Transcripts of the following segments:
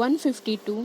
152,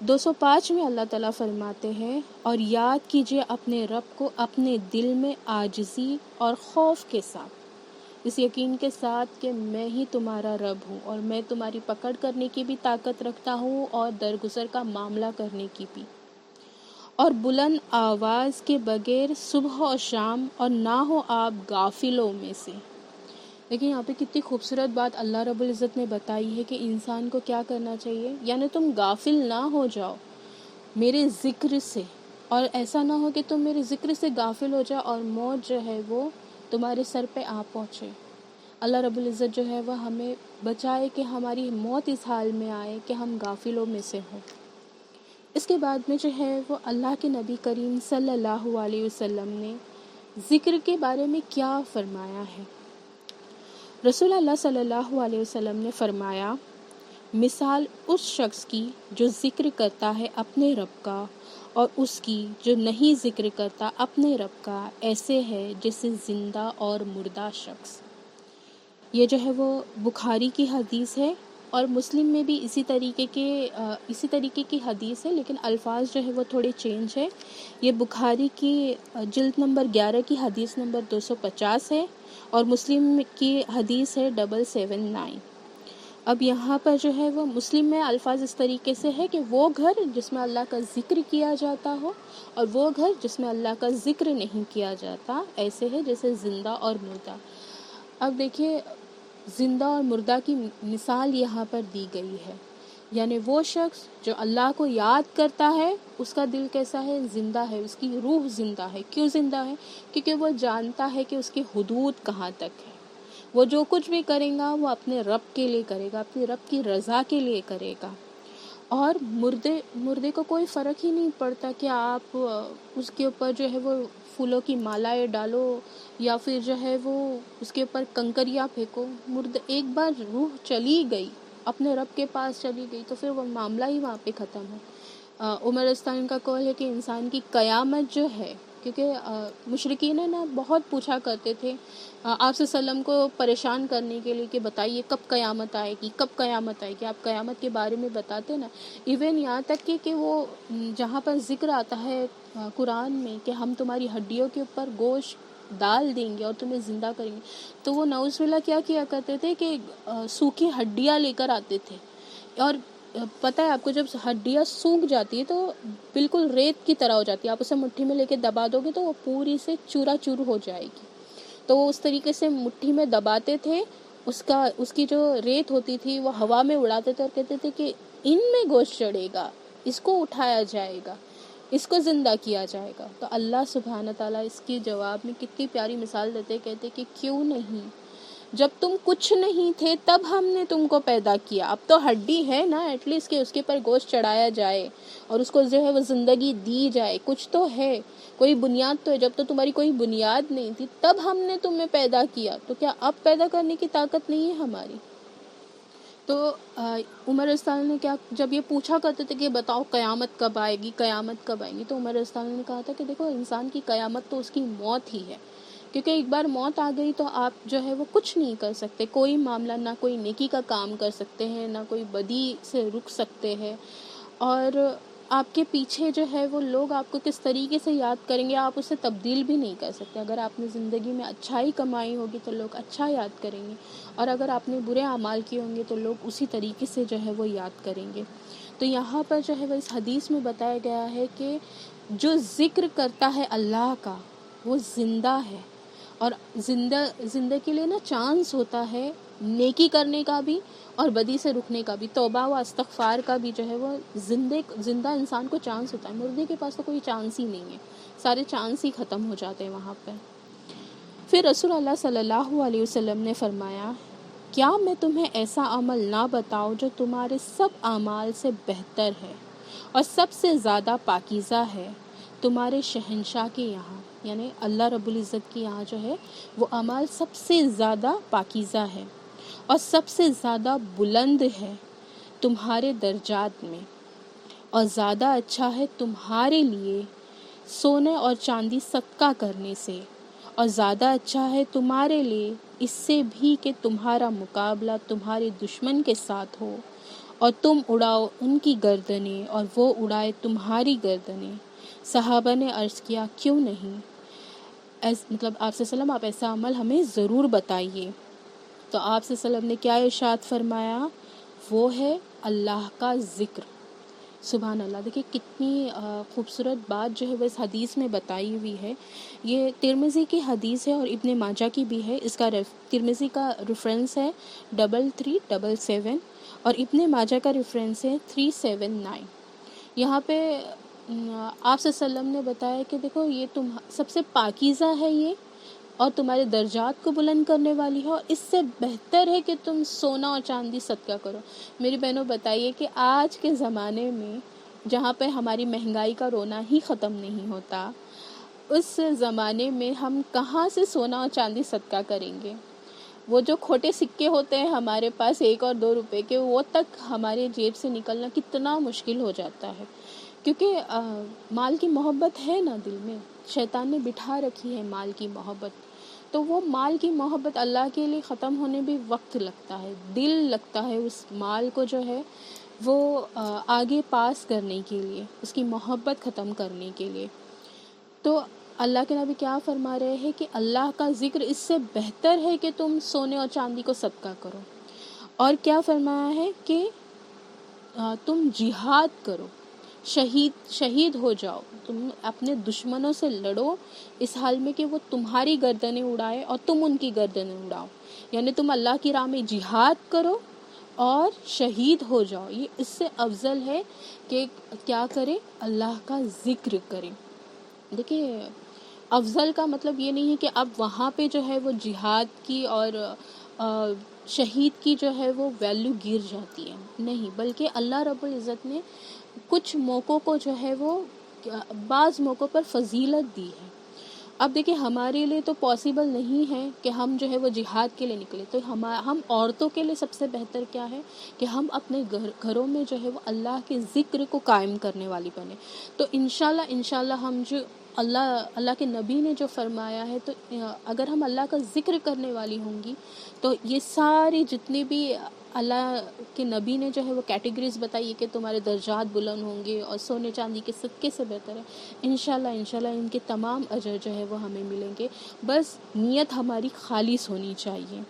205 میں اللہ تعالیٰ فرماتے ہیں اور یاد کیجئے اپنے رب کو اپنے دل میں عاجزی اور خوف کے ساتھ، اس یقین کے ساتھ کہ میں ہی تمہارا رب ہوں اور میں تمہاری پکڑ کرنے کی بھی طاقت رکھتا ہوں اور درگزر کا معاملہ کرنے کی بھی، اور بلند آواز کے بغیر صبح اور شام، اور نہ ہو آپ غافلوں میں سے۔ لیکن یہاں پہ کتنی خوبصورت بات اللہ رب العزت نے بتائی ہے کہ انسان کو کیا کرنا چاہیے، یعنی تم غافل نہ ہو جاؤ میرے ذکر سے، اور ایسا نہ ہو کہ تم میرے ذکر سے غافل ہو جاؤ اور موت جو ہے وہ تمہارے سر پہ آ پہنچے۔ اللہ رب العزت جو ہے وہ ہمیں بچائے کہ ہماری موت اس حال میں آئے کہ ہم غافلوں میں سے ہوں۔ اس کے بعد میں جو ہے وہ اللہ کے نبی کریم صلی اللہ علیہ وسلم نے ذکر کے بارے میں کیا فرمایا ہے۔ رسول اللہ صلی اللہ علیہ وسلم نے فرمایا، مثال اس شخص کی جو ذکر کرتا ہے اپنے رب کا اور اس کی جو نہیں ذکر کرتا اپنے رب کا، ایسے ہے جیسے زندہ اور مردہ شخص۔ یہ جو ہے وہ بخاری کی حدیث ہے، اور مسلم میں بھی اسی طریقے کی حدیث ہے، لیکن الفاظ جو ہے وہ تھوڑے چینج ہے۔ یہ بخاری کی جلد نمبر 11 کی حدیث نمبر 250 ہے، اور مسلم کی حدیث ہے 779۔ اب یہاں پر جو ہے وہ مسلم میں الفاظ اس طریقے سے ہے کہ وہ گھر جس میں اللہ کا ذکر کیا جاتا ہو اور وہ گھر جس میں اللہ کا ذکر نہیں کیا جاتا، ایسے ہے جیسے زندہ اور مردہ۔ اب دیکھیے، زندہ اور مردہ کی مثال یہاں پر دی گئی ہے، یعنی وہ شخص جو اللہ کو یاد کرتا ہے اس کا دل کیسا ہے، زندہ ہے، اس کی روح زندہ ہے۔ کیوں زندہ ہے؟ کیونکہ وہ جانتا ہے کہ اس کی حدود کہاں تک ہے، وہ جو کچھ بھی کرے گا وہ اپنے رب کے لیے کرے گا، اپنے رب کی رضا کے لیے کرے گا۔ اور مردے کو کوئی فرق ہی نہیں پڑتا کہ آپ اس کے اوپر جو ہے وہ پھولوں کی مالائیں ڈالو یا پھر جو ہے وہ اس کے اوپر کنکریاں پھینکو۔ ایک بار روح چلی گئی، اپنے رب کے پاس چلی گئی، تو پھر وہ معاملہ ہی وہاں پہ ختم ہے۔ عمر استانی کا قول ہے کہ انسان کی قیامت جو ہے، کیونکہ مشرکین نا بہت پوچھا کرتے تھے آپ صلی اللہ علیہ وسلم کو پریشان کرنے کے لیے کہ بتائیے کب قیامت آئے گی، کب قیامت آئے گی، آپ قیامت کے بارے میں بتاتے نا۔ ایون یہاں تک کہ وہ جہاں پر ذکر آتا ہے قرآن میں کہ ہم تمہاری ہڈیوں کے اوپر گوشت ڈال دیں گے اور تمہیں زندہ کریں گے، تو وہ نعوذ باللہ کیا کیا کرتے تھے کہ سوکھی ہڈیاں لے کر آتے تھے، اور پتہ ہے آپ کو جب ہڈیاں سوکھ جاتی ہے تو بالکل ریت کی طرح ہو جاتی ہے، آپ اسے مٹھی میں لے کے دبا دو گے تو وہ پوری سے چورا چور ہو جائے گی۔ تو وہ اس طریقے سے مٹھی میں دباتے تھے، اس کی جو ریت ہوتی تھی وہ ہوا میں اڑاتے تھے اور کہتے تھے کہ ان میں گوشت چڑھے گا، اس کو اٹھایا جائے گا، اس کو زندہ کیا جائے گا۔ تو اللہ سبحانہ تعالیٰ اس کی جواب میں کتنی پیاری مثال دیتے، کہتے کہ کیوں نہیں، جب تم کچھ نہیں تھے تب ہم نے تم کو پیدا کیا، اب تو ہڈی ہے نا، ایٹ لیسٹ کہ اس کے پر گوشت چڑھایا جائے اور اس کو جو ہے وہ زندگی دی جائے، کچھ تو ہے، کوئی بنیاد تو ہے۔ جب تو تمہاری کوئی بنیاد نہیں تھی تب ہم نے تمہیں پیدا کیا، تو کیا اب پیدا کرنے کی طاقت نہیں ہے ہماری؟ تو عمر استانی نے جب یہ پوچھا کرتے تھے کہ بتاؤ قیامت کب آئے گی، قیامت کب آئے گی، تو عمر استانی نے کہا تھا کہ دیکھو، انسان کی قیامت تو اس کی موت ہی ہے، کیونکہ ایک بار موت آ گئی تو آپ جو ہے وہ کچھ نہیں کر سکتے، کوئی معاملہ، نہ کوئی نیکی کا کام کر سکتے ہیں، نہ کوئی بدی سے رک سکتے ہیں، اور آپ کے پیچھے جو ہے وہ لوگ آپ کو کس طریقے سے یاد کریں گے آپ اسے تبدیل بھی نہیں کر سکتے۔ اگر آپ نے زندگی میں اچھائی کمائی ہوگی تو لوگ اچھا یاد کریں گے، اور اگر آپ نے برے اعمال کیے ہوں گے تو لوگ اسی طریقے سے جو ہے وہ یاد کریں گے۔ تو یہاں پر جو ہے وہ اس حدیث میں بتایا گیا ہے کہ جو ذکر کرتا ہے اللہ کا وہ زندہ ہے، اور زندہ کے لیے نا چانس ہوتا ہے نیکی کرنے کا بھی اور بدی سے رکنے کا بھی، توبہ و استغفار کا بھی جو ہے وہ زندہ انسان کو چانس ہوتا ہے۔ مردے کے پاس تو کوئی چانس ہی نہیں ہے، سارے چانس ہی ختم ہو جاتے ہیں وہاں پہ۔ پھر رسول اللہ صلی اللہ علیہ وسلم نے فرمایا، کیا میں تمہیں ایسا عمل نہ بتاؤں جو تمہارے سب اعمال سے بہتر ہے اور سب سے زیادہ پاکیزہ ہے تمہارے شہنشاہ کے یہاں، یعنی اللہ رب العزت کے یہاں جو ہے وہ اعمال سب سے زیادہ پاکیزہ ہے اور سب سے زیادہ بلند ہے تمہارے درجات میں، اور زیادہ اچھا ہے تمہارے لیے سونے اور چاندی صدقہ کرنے سے، اور زیادہ اچھا ہے تمہارے لیے اس سے بھی کہ تمہارا مقابلہ تمہارے دشمن کے ساتھ ہو اور تم اڑاؤ ان کی گردنیں اور وہ اڑائے تمہاری گردنیں۔ صحابہ نے عرض کیا کیوں نہیں، مطلب آپ صلی اللہ علیہ وسلم آپ ایسا عمل ہمیں ضرور بتائیے۔ تو آپ صلی اللہ علیہ وسلم نے کیا ارشاد فرمایا، وہ ہے اللہ کا ذکر۔ سبحان اللہ، دیکھیں کتنی خوبصورت بات جو ہے وہ اس حدیث میں بتائی ہوئی ہے۔ یہ ترمذی کی حدیث ہے اور ابن ماجہ کی بھی ہے۔ اس کا ترمذی کا ریفرنس ہے 3377 اور ابن ماجہ کا ریفرنس ہے 379۔ یہاں پہ آپ صلی اللہ علیہ وسلم نے بتایا کہ دیکھو یہ سب سے پاکیزہ ہے یہ، اور تمہارے درجات کو بلند کرنے والی ہے، اور اس سے بہتر ہے کہ تم سونا اور چاندی صدقہ کرو۔ میری بہنوں بتائیے کہ آج کے زمانے میں جہاں پہ ہماری مہنگائی کا رونا ہی ختم نہیں ہوتا، اس زمانے میں ہم کہاں سے سونا اور چاندی صدقہ کریں گے؟ وہ جو کھوٹے سکے ہوتے ہیں ہمارے پاس 1 اور 2 روپے کے، وہ تک ہمارے جیب سے نکلنا کتنا مشکل ہو جاتا ہے، کیونکہ مال کی محبت ہے نا دل میں، شیطان نے بٹھا رکھی ہے مال کی محبت۔ تو وہ مال کی محبت اللہ کے لیے ختم ہونے بھی وقت لگتا ہے، دل لگتا ہے اس مال کو جو ہے وہ آگے پاس کرنے کے لیے، اس کی محبت ختم کرنے کے لیے۔ تو اللہ کے نبی کیا فرما رہے ہیں کہ اللہ کا ذکر اس سے بہتر ہے کہ تم سونے اور چاندی کو صدقہ کرو، اور کیا فرمایا ہے کہ تم جہاد کرو، شہید ہو جاؤ، تم اپنے دشمنوں سے لڑو اس حال میں کہ وہ تمہاری گردنیں اڑائے اور تم ان کی گردنیں اڑاؤ، یعنی تم اللہ کی راہ میں جہاد کرو اور شہید ہو جاؤ۔ یہ اس سے افضل ہے کہ کیا کرے، اللہ کا ذکر کرے۔ دیکھیے افضل کا مطلب یہ نہیں ہے کہ اب وہاں پہ جو ہے وہ جہاد کی اور شہید کی جو ہے وہ ویلیو گر جاتی ہے، نہیں، بلکہ اللہ رب العزت نے کچھ موقعوں کو جو ہے وہ بعض موقعوں پر فضیلت دی ہے۔ اب دیکھیں ہمارے لیے تو پاسبل نہیں ہے کہ ہم جو ہے وہ جہاد کے لیے نکلے، تو ہم عورتوں کے لیے سب سے بہتر کیا ہے کہ ہم اپنے گھروں میں جو ہے وہ اللہ کے ذکر کو قائم کرنے والی بنے۔ تو انشاءاللہ ہم جو اللہ کے نبی نے جو فرمایا ہے، تو اگر ہم اللہ کا ذکر کرنے والی ہوں گی تو یہ ساری جتنی بھی اللہ کے نبی نے جو ہے وہ کیٹیگریز بتائی کہ تمہارے درجات بلند ہوں گے اور سونے چاندی کے صدقے سے بہتر ہے، انشاءاللہ ان کے تمام اجر جو ہے وہ ہمیں ملیں گے، بس نیت ہماری خالص ہونی چاہیے۔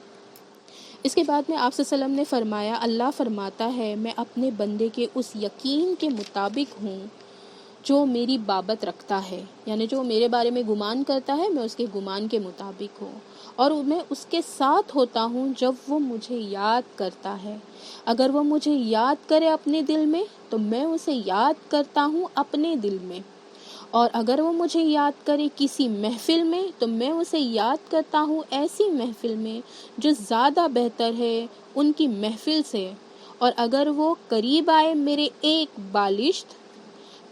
اس کے بعد میں آپ صلی اللہ علیہ وسلم نے فرمایا، اللہ فرماتا ہے میں اپنے بندے کے اس یقین کے مطابق ہوں جو میری بابت رکھتا ہے، یعنی جو میرے بارے میں گمان کرتا ہے میں اس کے گمان کے مطابق ہوں، اور میں اس کے ساتھ ہوتا ہوں جب وہ مجھے یاد کرتا ہے۔ اگر وہ مجھے یاد کرے اپنے دل میں تو میں اسے یاد کرتا ہوں اپنے دل میں، اور اگر وہ مجھے یاد کرے کسی محفل میں تو میں اسے یاد کرتا ہوں ایسی محفل میں جو زیادہ بہتر ہے ان کی محفل سے، اور اگر وہ قریب آئے میرے ایک بالشت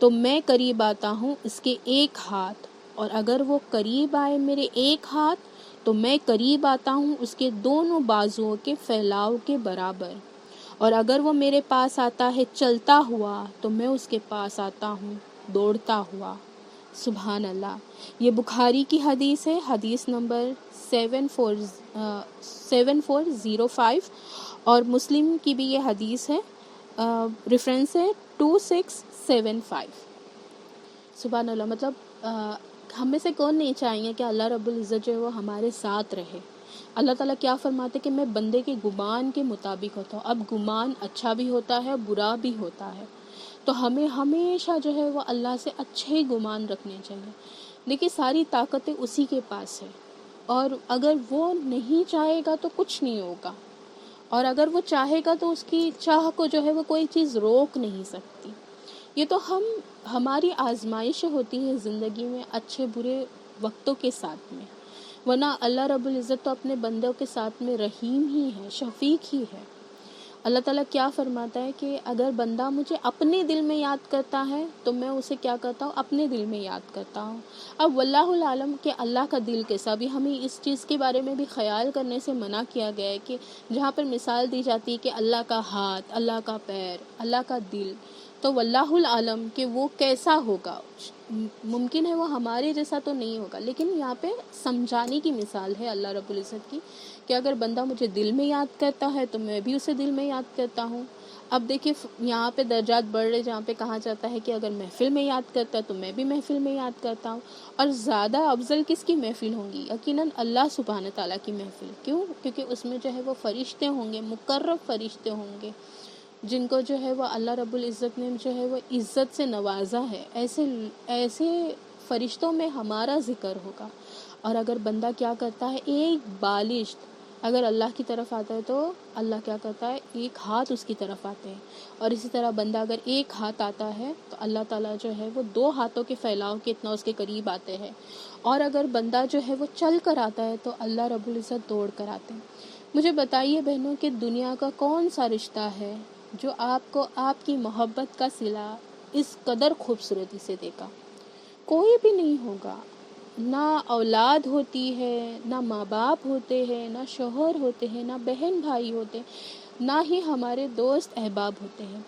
تو میں قریب آتا ہوں اس کے ایک ہاتھ، اور اگر وہ قریب آئے میرے ایک ہاتھ تو میں قریب آتا ہوں اس کے دونوں بازوؤں کے پھیلاؤ کے برابر، اور اگر وہ میرے پاس آتا ہے چلتا ہوا تو میں اس کے پاس آتا ہوں دوڑتا ہوا۔ سبحان اللہ۔ یہ بخاری کی حدیث ہے، حدیث نمبر 7405، اور مسلم کی بھی یہ حدیث ہے، ریفرنس ہے 2675۔ سبحان اللہ۔ مطلب ہم میں سے کون نہیں چاہیے کہ اللہ رب العزت جو ہے وہ ہمارے ساتھ رہے۔ اللہ تعالیٰ کیا فرماتے کہ میں بندے کے گمان کے مطابق ہوتا ہوں۔ اب گمان اچھا بھی ہوتا ہے برا بھی ہوتا ہے، تو ہمیں ہمیشہ جو ہے وہ اللہ سے اچھے گمان رکھنے چاہیے۔ دیکھیے ساری طاقتیں اسی کے پاس ہے، اور اگر وہ نہیں چاہے گا تو کچھ نہیں ہوگا، اور اگر وہ چاہے گا تو اس کی چاہ کو جو ہے وہ کوئی چیز روک نہیں سکتی۔ یہ تو ہماری آزمائش ہوتی ہے زندگی میں اچھے برے وقتوں کے ساتھ میں، ورنہ اللہ رب العزت تو اپنے بندوں کے ساتھ میں رحیم ہی ہے، شفیق ہی ہے۔ اللہ تعالیٰ کیا فرماتا ہے کہ اگر بندہ مجھے اپنے دل میں یاد کرتا ہے تو میں اسے کیا کرتا ہوں، اپنے دل میں یاد کرتا ہوں۔ اب واللہ العالم کہ اللہ کا دل کیسا، بھی ہمیں اس چیز کے بارے میں بھی خیال کرنے سے منع کیا گیا ہے کہ جہاں پر مثال دی جاتی ہے کہ اللہ کا ہاتھ، اللہ کا پیر، اللہ کا دل، تو واللہ العالم کہ وہ کیسا ہوگا، ممکن ہے وہ ہمارے جیسا تو نہیں ہوگا، لیکن یہاں پہ سمجھانے کی مثال ہے اللہ رب العزت کی کہ اگر بندہ مجھے دل میں یاد کرتا ہے تو میں بھی اسے دل میں یاد کرتا ہوں، اب دیکھیں یہاں پہ درجات بڑھ رہے، جہاں پہ کہا جاتا ہے کہ اگر محفل میں یاد کرتا ہے تو میں بھی محفل میں یاد کرتا ہوں. اور زیادہ افضل کس کی محفل ہوں گی؟ یقیناً اللہ سبحانہ تعالیٰ کی محفل. کیوں؟ کیونکہ اس میں جو ہے وہ فرشتے ہوں گے، مقرب فرشتے ہوں گے، جن کو جو ہے وہ اللہ رب العزت نے جو ہے وہ عزت سے نوازا ہے. ایسے فرشتوں میں ہمارا ذکر ہوگا. اور اگر بندہ کیا کرتا ہے، ایک بالشت اگر اللہ کی طرف آتا ہے تو اللہ کیا کرتا ہے، ایک ہاتھ اس کی طرف آتے ہیں. اور اسی طرح بندہ اگر ایک ہاتھ آتا ہے تو اللہ تعالیٰ جو ہے وہ 2 ہاتھوں کے پھیلاؤ کے اتنا اس کے قریب آتے ہیں. اور اگر بندہ جو ہے وہ چل کر آتا ہے تو اللہ رب العزت دوڑ کر آتے ہیں. مجھے بتائیے بہنوں کہ دنیا کا کون سا رشتہ ہے جو آپ کو آپ کی محبت کا صلہ اس قدر خوبصورتی سے دے گا؟ کوئی بھی نہیں ہوگا. نہ اولاد ہوتی ہے، نہ ماں باپ ہوتے ہیں، نہ شوہر ہوتے ہیں، نہ بہن بھائی ہوتے ہیں، نہ ہی ہمارے دوست احباب ہوتے ہیں.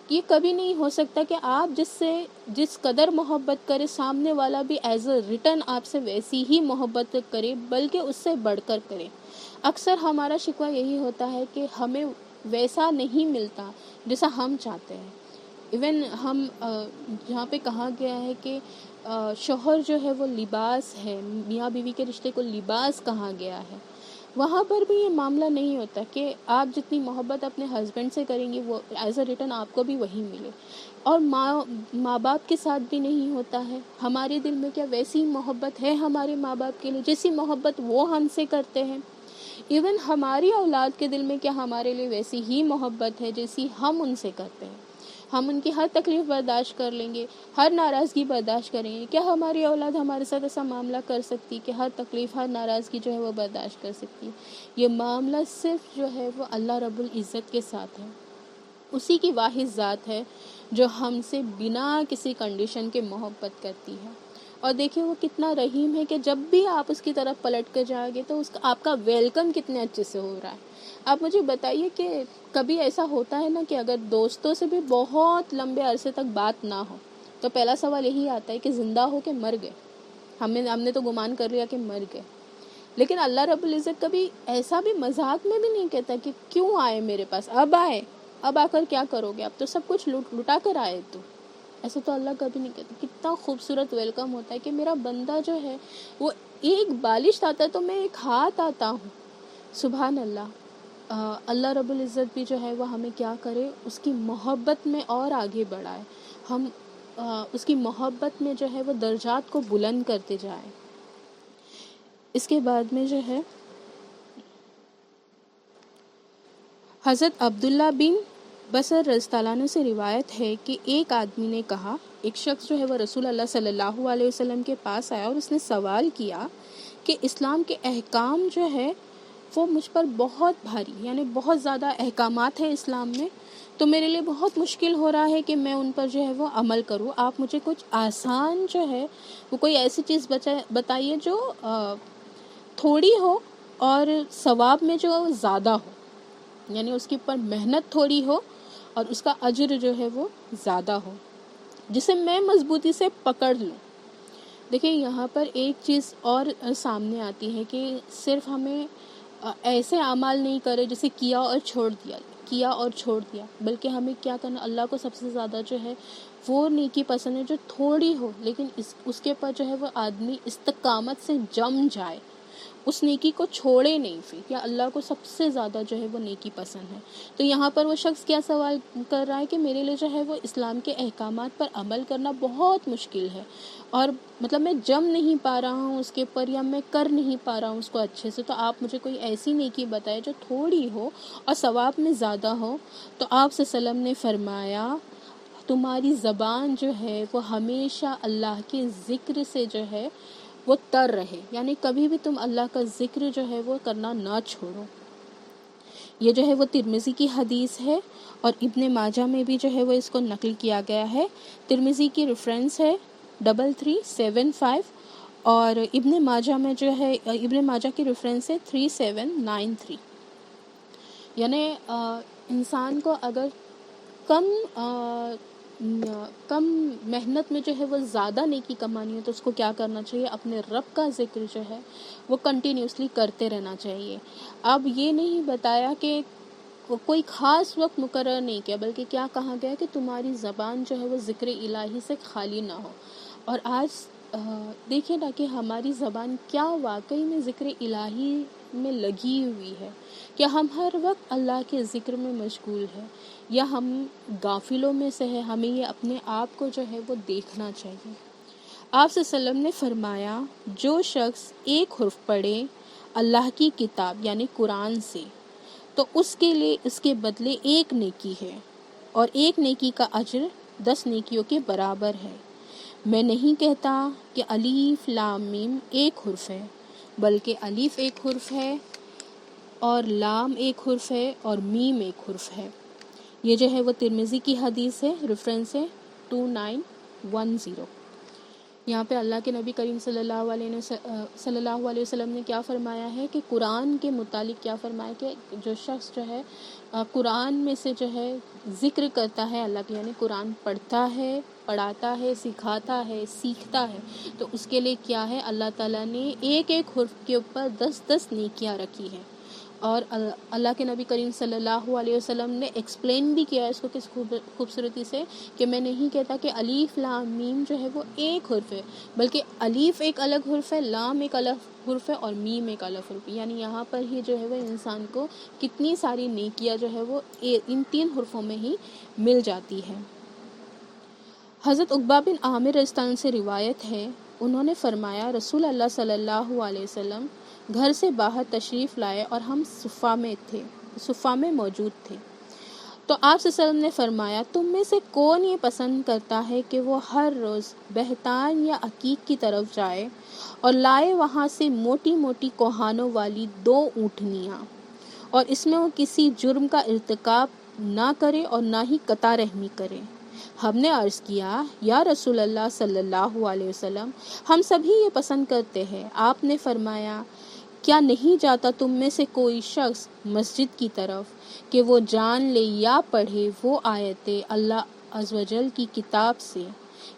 یہ کبھی نہیں ہو سکتا کہ آپ جس قدر محبت کرے، سامنے والا بھی ایز اے ریٹرن آپ سے ویسی ہی محبت کرے، بلکہ اس سے بڑھ کر کرے. اکثر ہمارا شکوہ یہی ہوتا ہے کہ ہمیں ویسا نہیں ملتا جیسا ہم چاہتے ہیں. ایون ہم جہاں پہ کہا گیا ہے کہ شوہر جو ہے وہ لباس ہے، میاں بیوی کے رشتے کو لباس کہا گیا ہے، وہاں پر بھی یہ معاملہ نہیں ہوتا کہ آپ جتنی محبت اپنے ہسبینڈ سے کریں گے وہ ایز اے ریٹرن آپ کو بھی وہی ملے. اور ماں باپ کے ساتھ بھی نہیں ہوتا ہے. ہمارے دل میں کیا ویسی محبت ہے ہمارے ماں باپ کے لیے جیسی محبت وہ ہم سے کرتے ہیں؟ ایون ہماری اولاد کے دل میں کیا ہمارے لیے ویسی ہی محبت ہے جیسی ہم ان سے کرتے ہیں؟ ہم ان کی ہر تکلیف برداشت کر لیں گے، ہر ناراضگی برداشت کریں گے. کیا ہماری اولاد ہمارے ساتھ ایسا معاملہ کر سکتی کہ ہر تکلیف، ہر ناراضگی جو ہے وہ برداشت کر سکتی؟ یہ معاملہ صرف جو ہے وہ اللہ رب العزت کے ساتھ ہے. اسی کی واحد ذات ہے جو ہم سے بنا کسی کنڈیشن کے محبت کرتی ہے. اور دیکھیں وہ کتنا رحیم ہے کہ جب بھی آپ اس کی طرف پلٹ کر جائیں گے تو آپ کا ویلکم کتنے اچھے سے ہو رہا ہے. آپ مجھے بتائیے کہ کبھی ایسا ہوتا ہے نا کہ اگر دوستوں سے بھی بہت لمبے عرصے تک بات نہ ہو تو پہلا سوال یہی آتا ہے کہ زندہ ہو کہ مر گئے. ہم نے تو گمان کر لیا کہ مر گئے. لیکن اللہ رب العزت کبھی ایسا بھی مذاق میں بھی نہیں کہتا کہ کیوں آئے میرے پاس، اب آ کر کیا کرو گے، اب تو سب کچھ لٹا کر آئے. تو ایسا تو اللہ کبھی نہیں کہتا. کتنا خوبصورت ویلکم ہوتا ہے کہ میرا بندہ جو ہے وہ ایک بالش آتا ہے تو میں ایک ہاتھ آتا ہوں. سبحان اللہ. اللہ رب العزت بھی جو ہے وہ ہمیں کیا کرے، اس کی محبت میں اور آگے بڑھائے. ہم اس کی محبت میں جو ہے وہ درجات کو بلند کرتے جائیں. اس کے بعد میں جو ہے حضرت عبداللہ بن بصر رضی اللہ عنہ سے روایت ہے کہ ایک آدمی نے کہا، ایک شخص جو ہے وہ رسول اللہ صلی اللہ علیہ وسلم کے پاس آیا اور اس نے سوال کیا کہ اسلام کے احکام جو ہے وہ مجھ پر بہت بھاری، یعنی بہت زیادہ احکامات ہیں اسلام میں، تو میرے لیے بہت مشکل ہو رہا ہے کہ میں ان پر جو ہے وہ عمل کروں. آپ مجھے کچھ آسان جو ہے وہ کوئی ایسی چیز بتائیے جو تھوڑی ہو اور ثواب میں جو زیادہ ہو، یعنی اس کے اوپر محنت تھوڑی ہو اور اس کا اجر جو ہے وہ زیادہ ہو، جسے میں مضبوطی سے پکڑ لوں. دیکھیں یہاں پر ایک چیز اور سامنے آتی ہے کہ صرف ہمیں ایسے اعمال نہیں کرے جیسے کیا اور چھوڑ دیا، بلکہ ہمیں کیا کرنا، اللہ کو سب سے زیادہ جو ہے وہ نیکی پسند ہے جو تھوڑی ہو لیکن اس کے پر جو ہے وہ آدمی استقامت سے جم جائے، اس نیکی کو چھوڑے نہیں. پھر یا اللہ کو سب سے زیادہ جو ہے وہ نیکی پسند ہے. تو یہاں پر وہ شخص کیا سوال کر رہا ہے کہ میرے لیے جو ہے وہ اسلام کے احکامات پر عمل کرنا بہت مشکل ہے، اور مطلب میں جم نہیں پا رہا ہوں اس کے پر، یا میں کر نہیں پا رہا ہوں اس کو اچھے سے. تو آپ مجھے کوئی ایسی نیکی بتائے جو تھوڑی ہو اور ثواب میں زیادہ ہو. تو آپ صلی اللہ علیہ وسلم نے فرمایا تمہاری زبان جو ہے وہ ہمیشہ اللہ کے ذکر سے جو ہے وہ تر رہے، یعنی کبھی بھی تم اللہ کا ذکر جو ہے وہ کرنا نہ چھوڑو. یہ جو ہے وہ ترمذی کی حدیث ہے اور ابن ماجہ میں بھی جو ہے وہ اس کو نقل کیا گیا ہے. ترمذی کی ریفرنس ہے 3375 اور ابن ماجہ میں جو ہے ابن ماجہ کی ریفرنس ہے 3793. یعنی انسان کو اگر کم محنت میں جو ہے وہ زیادہ نیکی کمانی ہے تو اس کو کیا کرنا چاہیے، اپنے رب کا ذکر جو ہے وہ کنٹینیوسلی کرتے رہنا چاہیے. اب یہ نہیں بتایا کہ کوئی خاص وقت مقرر نہیں کیا، بلکہ کیا کہا گیا کہ تمہاری زبان جو ہے وہ ذکر الہی سے خالی نہ ہو۔ اور آج دیکھیں نا کہ ہماری زبان کیا واقعی میں ذکر الہی میں لگی ہوئی ہے، کیا ہم ہر وقت اللہ کے ذکر میں مشغول ہیں، یا ہم غافلوں میں سے ہیں؟ ہمیں یہ اپنے آپ کو جو ہے وہ دیکھنا چاہیے۔ آپ صلی اللہ علیہ وسلم نے فرمایا، جو شخص ایک حرف پڑھے اللہ کی کتاب یعنی قرآن سے، تو اس کے لیے اس کے بدلے ایک نیکی ہے، اور ایک نیکی کا اجر 10 نیکیوں کے برابر ہے۔ میں نہیں کہتا کہ الف لام میم ایک حرف ہے، بلکہ الف ایک حرف ہے اور لام ایک حرف ہے اور میم ایک حرف ہے۔ یہ جو ہے وہ ترمذی کی حدیث ہے، ریفرنس ہے 2910۔ یہاں پہ اللہ کے نبی کریم صلی اللہ علیہ وسلم نے کیا فرمایا ہے کہ قرآن کے متعلق کیا فرمایا کہ جو شخص جو ہے قرآن میں سے جو ہے ذکر کرتا ہے اللہ کے، یعنی قرآن پڑھتا ہے، پڑھاتا ہے، سکھاتا ہے، سیکھتا ہے، تو اس کے لیے کیا ہے، اللہ تعالیٰ نے ایک ایک حرف کے اوپر 10 نیکیاں رکھی ہیں۔ اور اللہ کے نبی کریم صلی اللہ علیہ وسلم نے ایکسپلین بھی کیا ہے اس کو کس خوبصورتی سے، کہ میں نہیں کہتا کہ الف لام میم جو ہے وہ ایک حرف ہے، بلکہ الف ایک الگ حرف ہے، لام ایک الگ حرف ہے اور میم ایک الگ حرف ہے۔ یعنی یہاں پر ہی جو ہے وہ انسان کو کتنی ساری نیکیاں جو ہے وہ ان 3 حرفوں میں ہی مل جاتی ہے۔ حضرت عقبہ بن عامر رضی اللہ عنہ سے روایت ہے، انہوں نے فرمایا رسول اللہ صلی اللہ علیہ وسلم گھر سے باہر تشریف لائے اور ہم صفہ میں موجود تھے، تو آپ صلی اللہ علیہ وسلم نے فرمایا، تم میں سے کون یہ پسند کرتا ہے کہ وہ ہر روز بہتان یا عقیق کی طرف جائے اور لائے وہاں سے موٹی موٹی کوہانوں والی 2 اونٹنیاں، اور اس میں وہ کسی جرم کا ارتکاب نہ کرے اور نہ ہی قطع رحمی کرے؟ ہم نے عرض کیا، یا رسول اللہ صلی اللہ علیہ وسلم، ہم سبھی یہ پسند کرتے ہیں۔ آپ نے فرمایا، کیا نہیں جاتا تم میں سے کوئی شخص مسجد کی طرف کہ وہ جان لے یا پڑھے وہ آیتیں اللہ عز و جل کی کتاب سے،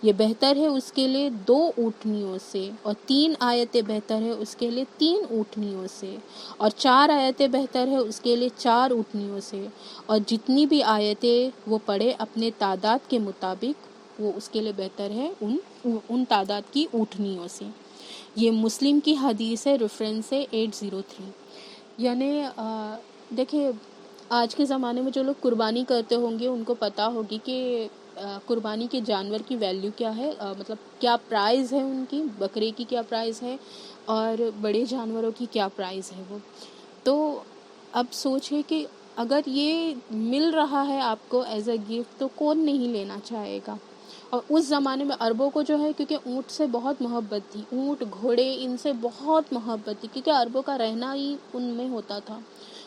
یہ بہتر ہے اس کے لیے 2 اونٹنیوں سے، اور 3 آیتیں بہتر ہے اس کے لیے 3 اونٹنیوں سے، اور 4 آیتیں بہتر ہے اس کے لیے 4 اونٹنیوں سے، اور جتنی بھی آیتیں وہ پڑھے اپنے تعداد کے مطابق وہ اس کے لیے بہتر ہے ان تعداد کی اونٹنیوں سے۔ یہ مسلم کی حدیث ہے، ریفرنس ہے 803۔ یعنی دیکھیں آج کے زمانے میں جو لوگ قربانی کرتے ہوں گے ان کو پتہ ہوگی کہ قربانی کے جانور کی ویلیو کیا ہے، مطلب کیا پرائز ہے ان کی، بکرے کی کیا پرائز ہے اور بڑے جانوروں کی کیا پرائز ہے وہ۔ تو اب سوچیں کہ اگر یہ مل رہا ہے آپ کو ایز اے گفٹ تو کون نہیں لینا چاہے گا۔ اور اس زمانے میں عربوں کو جو ہے کیونکہ اونٹ سے بہت محبت تھی، اونٹ گھوڑے ان سے بہت محبت تھی، کیونکہ عربوں کا رہنا ہی ان میں ہوتا تھا،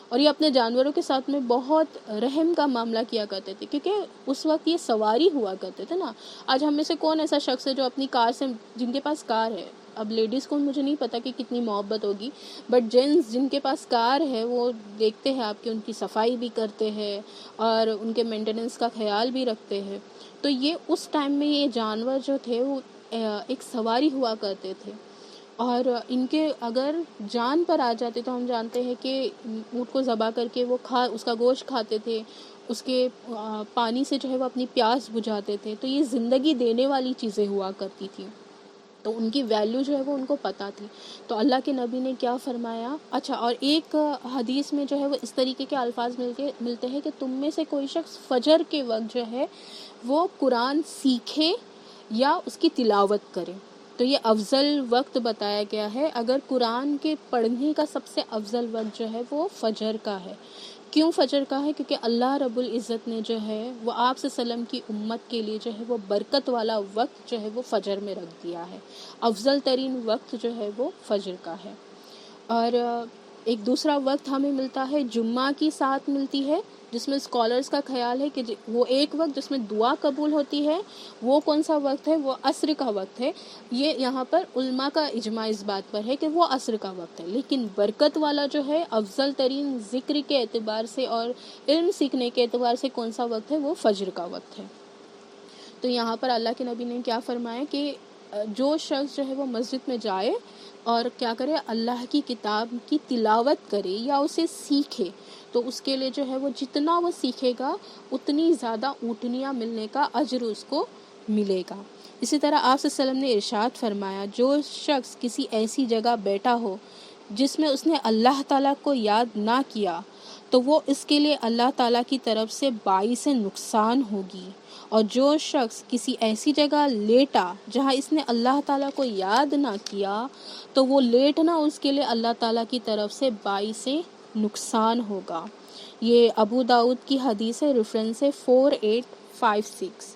اور یہ اپنے جانوروں کے ساتھ میں بہت رحم کا معاملہ کیا کرتے تھے، کیونکہ اس وقت یہ سواری ہوا کرتے تھے نا۔ آج ہم میں سے کون ایسا شخص ہے جو اپنی کار سے، جن کے پاس کار ہے، اب لیڈیز کو مجھے نہیں پتا کہ کتنی محبت ہوگی، بٹ جینٹس جن کے پاس کار ہے وہ دیکھتے ہیں آپ کی ان کی صفائی بھی کرتے ہیں اور ان کے مینٹیننس کا خیال بھی رکھتے ہیں۔ تو یہ اس ٹائم میں یہ جانور جو تھے وہ ایک سواری ہوا کرتے تھے، اور ان کے اگر جان پر آ جاتے تو ہم جانتے ہیں کہ اونٹ کو ذبح کر کے وہ اس کا گوشت کھاتے تھے، اس کے پانی سے جو ہے وہ اپنی پیاس بجھاتے تھے، تو یہ زندگی دینے والی چیزیں ہوا کرتی تھی، تو ان کی ویلیو جو ہے وہ ان کو پتہ تھی۔ تو اللہ کے نبی نے کیا فرمایا، اچھا اور ایک حدیث میں جو ہے وہ اس طریقے کے الفاظ ملتے ہیں کہ تم میں سے کوئی شخص فجر کے وقت جو ہے وہ قرآن سیکھے یا اس کی تلاوت کرے، تو یہ افضل وقت بتایا گیا ہے۔ اگر قرآن کے پڑھنے کا سب سے افضل وقت جو ہے وہ فجر کا ہے۔ کیوں فجر کا ہے؟ کیونکہ اللہ رب العزت نے جو ہے وہ آپ صلی اللہ علیہ وسلم کی امت کے لیے جو ہے وہ برکت والا وقت جو ہے وہ فجر میں رکھ دیا ہے، افضل ترین وقت جو ہے وہ فجر کا ہے۔ اور ایک دوسرا وقت ہمیں ملتا ہے، جمعہ کی ساتھ ملتی ہے، جس میں اسکالرز کا خیال ہے کہ وہ ایک وقت جس میں دعا قبول ہوتی ہے، وہ کون سا وقت ہے؟ وہ عصر کا وقت ہے۔ یہ یہاں پر علماء کا اجماع اس بات پر ہے کہ وہ عصر کا وقت ہے، لیکن برکت والا جو ہے افضل ترین ذکر کے اعتبار سے اور علم سیکھنے کے اعتبار سے کون سا وقت ہے؟ وہ فجر کا وقت ہے۔ تو یہاں پر اللہ کے نبی نے کیا فرمایا کہ جو شخص جو ہے وہ مسجد میں جائے اور کیا کرے، اللہ کی کتاب کی تلاوت کرے یا اسے سیکھے، تو اس کے لیے جو ہے وہ جتنا وہ سیکھے گا اتنی زیادہ اونٹنیاں ملنے کا اجر اس کو ملے گا۔ اسی طرح آپ صلی اللہ علیہ وسلم نے ارشاد فرمایا، جو شخص کسی ایسی جگہ بیٹھا ہو جس میں اس نے اللہ تعالیٰ کو یاد نہ کیا تو وہ اس کے لیے اللہ تعالیٰ کی طرف سے باعث نقصان ہوگی، اور جو شخص کسی ایسی جگہ لیٹا جہاں اس نے اللہ تعالیٰ کو یاد نہ کیا تو وہ لیٹنا اس کے لیے اللہ تعالیٰ کی طرف سے باعث نقصان ہوگا۔ یہ ابو داؤد کی حدیث ہے، ریفرنس ہے 4856۔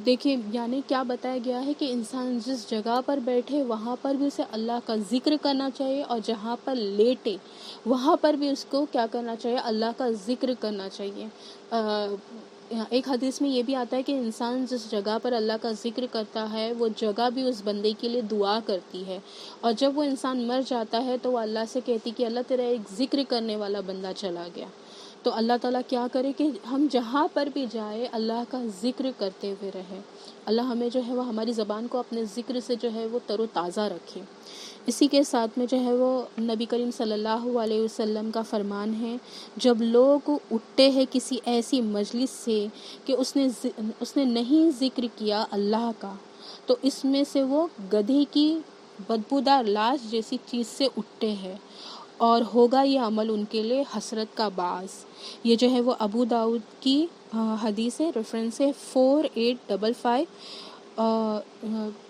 دیکھیں یعنی کیا بتایا گیا ہے کہ انسان جس جگہ پر بیٹھے وہاں پر بھی اسے اللہ کا ذکر کرنا چاہیے، اور جہاں پر لیٹے وہاں پر بھی اس کو کیا کرنا چاہیے، اللہ کا ذکر کرنا چاہیے۔ ایک حدیث میں یہ بھی آتا ہے کہ انسان جس جگہ پر اللہ کا ذکر کرتا ہے وہ جگہ بھی اس بندے کے لیے دعا کرتی ہے، اور جب وہ انسان مر جاتا ہے تو وہ اللہ سے کہتی کہ اللہ تیرا ایک ذکر کرنے والا بندہ چلا گیا۔ تو اللہ تعالیٰ کیا کرے کہ ہم جہاں پر بھی جائے اللہ کا ذکر کرتے ہوئے رہے، اللہ ہمیں جو ہے وہ ہماری زبان کو اپنے ذکر سے جو ہے وہ تر و تازہ رکھے۔ اسی کے ساتھ میں جو ہے وہ نبی کریم صلی اللہ علیہ وسلم کا فرمان ہے، جب لوگ اٹھتے ہیں کسی ایسی مجلس سے کہ اس نے نہیں ذکر کیا اللہ کا، تو اس میں سے وہ گدھے کی بدبودار لاش جیسی چیز سے اٹھتے ہیں، اور ہوگا یہ عمل ان کے لیے حسرت کا باعث۔ یہ جو ہے وہ ابو داؤد کی حدیث ہے، ریفرنس ہے 4855۔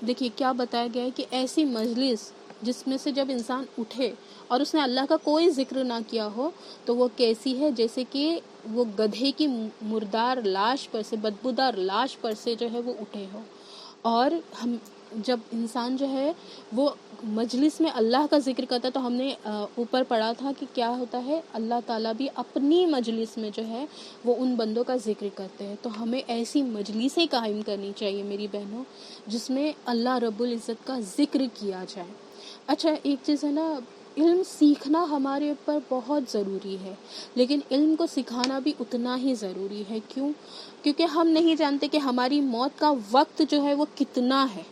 دیکھیے کیا بتایا گیا ہے کہ ایسی مجلس جس میں سے جب انسان اٹھے اور اس نے اللہ کا کوئی ذکر نہ کیا ہو تو وہ کیسی ہے، جیسے کہ وہ گدھے کی مردار لاش پر سے، بدبودار لاش پر سے جو ہے وہ اٹھے ہو۔ اور ہم جب انسان جو ہے وہ مجلس میں اللہ کا ذکر کرتا ہے تو ہم نے اوپر پڑھا تھا کہ کیا ہوتا ہے، اللہ تعالیٰ بھی اپنی مجلس میں جو ہے وہ ان بندوں کا ذکر کرتے ہیں۔ تو ہمیں ایسی مجلسیں قائم کرنی چاہیے میری بہنوں جس میں اللہ رب العزت کا ذکر کیا جائے۔ اچھا ایک چیز ہے نا، علم سیکھنا ہمارے اوپر بہت ضروری ہے، لیکن علم کو سکھانا بھی اتنا ہی ضروری ہے۔ کیوں؟ کیونکہ ہم نہیں جانتے کہ ہماری موت کا وقت جو ہے وہ کتنا ہے۔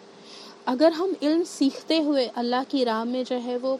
اگر ہم علم سیکھتے ہوئے اللہ کی راہ میں جو ہے وہ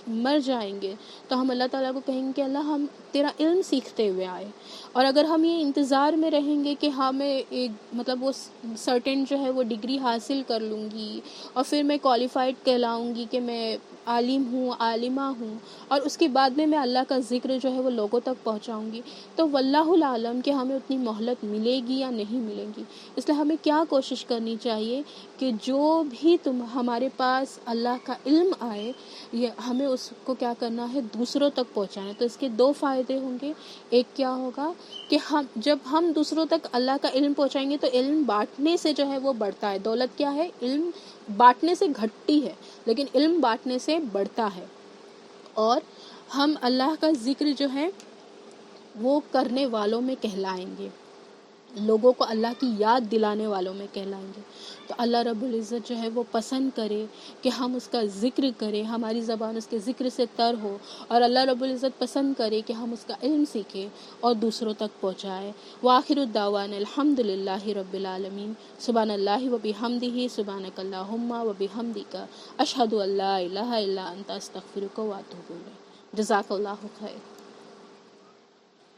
مر جائیں گے تو ہم اللہ تعالیٰ کو کہیں گے کہ اللہ ہم تیرا علم سیکھتے ہوئے آئے، اور اگر ہم یہ انتظار میں رہیں گے کہ ہاں میں ایک مطلب وہ سرٹن جو ہے وہ ڈگری حاصل کر لوں گی اور پھر میں کوالیفائڈ کہلاؤں گی کہ میں عالم ہوں، عالمہ ہوں، اور اس کے بعد میں اللہ کا ذکر جو ہے وہ لوگوں تک پہنچاؤں گی، تو واللہ العالم کہ ہمیں اتنی مہلت ملے گی یا نہیں ملے گی۔ اس لیے ہمیں کیا کوشش کرنی چاہیے کہ جو بھی ہمارے پاس اللہ کا علم آئے یہ ہمیں اس کو کیا کرنا ہے، دوسروں تک پہنچانا۔ تو اس کے دو فائدے ہوں گے۔ ایک کیا ہوگا کہ جب ہم دوسروں تک اللہ کا علم پہنچائیں گے تو علم بانٹنے سے جو ہے وہ بڑھتا ہے۔ دولت کیا ہے؟ علم بانٹنے سے گھٹتی ہے لیکن علم بانٹنے سے بڑھتا ہے، اور ہم اللہ کا ذکر جو ہے وہ کرنے والوں میں کہلائیں گے، لوگوں کو اللہ کی یاد دلانے والوں میں کہلائیں گے۔ تو اللہ رب العزت جو ہے وہ پسند کرے کہ ہم اس کا ذکر کریں، ہماری زبان اس کے ذکر سے تر ہو، اور اللہ رب العزت پسند کرے کہ ہم اس کا علم سیکھیں اور دوسروں تک پہنچائیں۔ وآخر الدعوانا الحمد للہ رب العالمین۔ سبحان اللہ و بحمدہ، سبحانک اللہم و بحمدک، اشہد ان لا الہ الا انت، استغفرک و اتوب الیک۔ جزاک اللہ خیر۔